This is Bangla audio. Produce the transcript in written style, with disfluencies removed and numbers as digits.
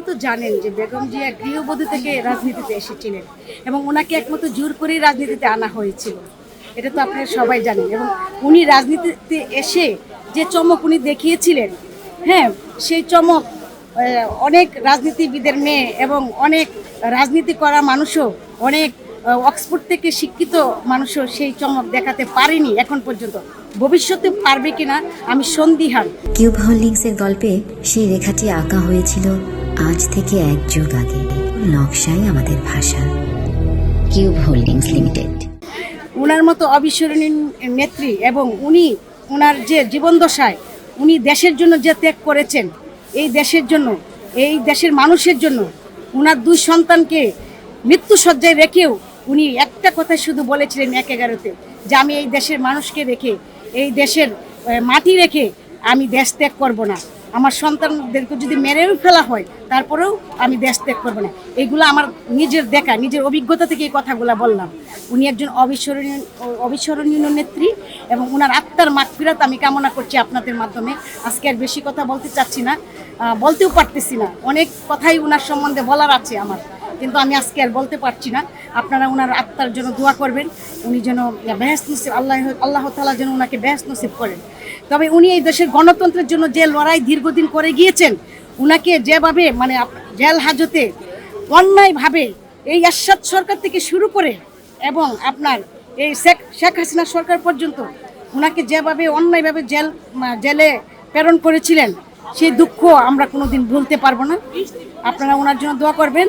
তো জানেন যে বেগম জিয়া গৃহবধূ থেকে রাজনীতিতে এসেছিলেন এবং ওনাকে একমাত্র জোর করেই রাজনীতিতে আনা হয়েছিল। এটা তো আপনারা সবাই জানেন। এবং উনি রাজনীতিতে এসে যে চমক উনি দেখিয়েছিলেন, হ্যাঁ, সেই চমক অনেক রাজনীতিবিদের মেয়ে এবং অনেক রাজনীতি করা মানুষও, অনেক অক্সফোর্ড থেকে শিক্ষিত মানুষও সেই চমক দেখাতে পারেনি এখন পর্যন্ত। ভবিষ্যতে পারবে কিনা আমি সন্দিহান। কিউব হোল্ডিংসের গল্পে সেই রেখাটি আঁকা হয়েছিল আজ থেকে 1 যুগ আগে। নকশাই আমাদের ভাষা। Cube holdings limited. উনার মতো অবিস্মরণীয় নেত্রী এবং উনি উনার যে জীবনদশায় উনি দেশের জন্য যে ত্যাগ করেছেন, এই দেশের জন্য, এই দেশের মানুষের জন্য, উনার 2 সন্তানকে মৃত্যুসজ্জায় রেখেও উনি একটা কথা শুধু বলেছিলেন 1/11-তে, যে আমি এই দেশের মানুষকে রেখে, এই দেশের মাটি রেখে আমি দেশ ত্যাগ করব না। আমার সন্তানদেরকে যদি মেরেও ফেলা হয় তারপরেও আমি দেশ ত্যাগ করবো না। এইগুলো আমার নিজের দেখা, নিজের অভিজ্ঞতা থেকে এই কথাগুলো বললাম। উনি একজন অবিস্মরণীয় নেত্রী এবং ওনার আত্মার মাগফিরাত আমি কামনা করছি আপনাদের মাধ্যমে। আজকে আর বেশি কথা বলতে চাচ্ছি না, বলতেও পারতেছি না। অনেক কথাই ওনার সম্বন্ধে বলার আছে আমার, কিন্তু আমি আজকে আর বলতে পারছি না। আপনারা ওনার আত্মার জন্য দোয়া করবেন, উনি যেন বেহেশত নসিব, আল্লাহ তাআলা যেন ওনাকে বেহেশত নসিব করেন। তবে উনি এই দেশের গণতন্ত্রের জন্য যে লড়াই দীর্ঘদিন করে গিয়েছেন, উনাকে যেভাবে মানে জেল হাজতে অন্যায়ভাবে এই এরশাদ সরকার থেকে শুরু করে এবং আপনার এই শেখ হাসিনা সরকার পর্যন্ত ওনাকে যেভাবে অন্যায়ভাবে জেলে প্রেরণ করেছিলেন, সেই দুঃখ আমরা কোনোদিন ভুলতে পারবো না। আপনারা ওনার জন্য দোয়া করবেন।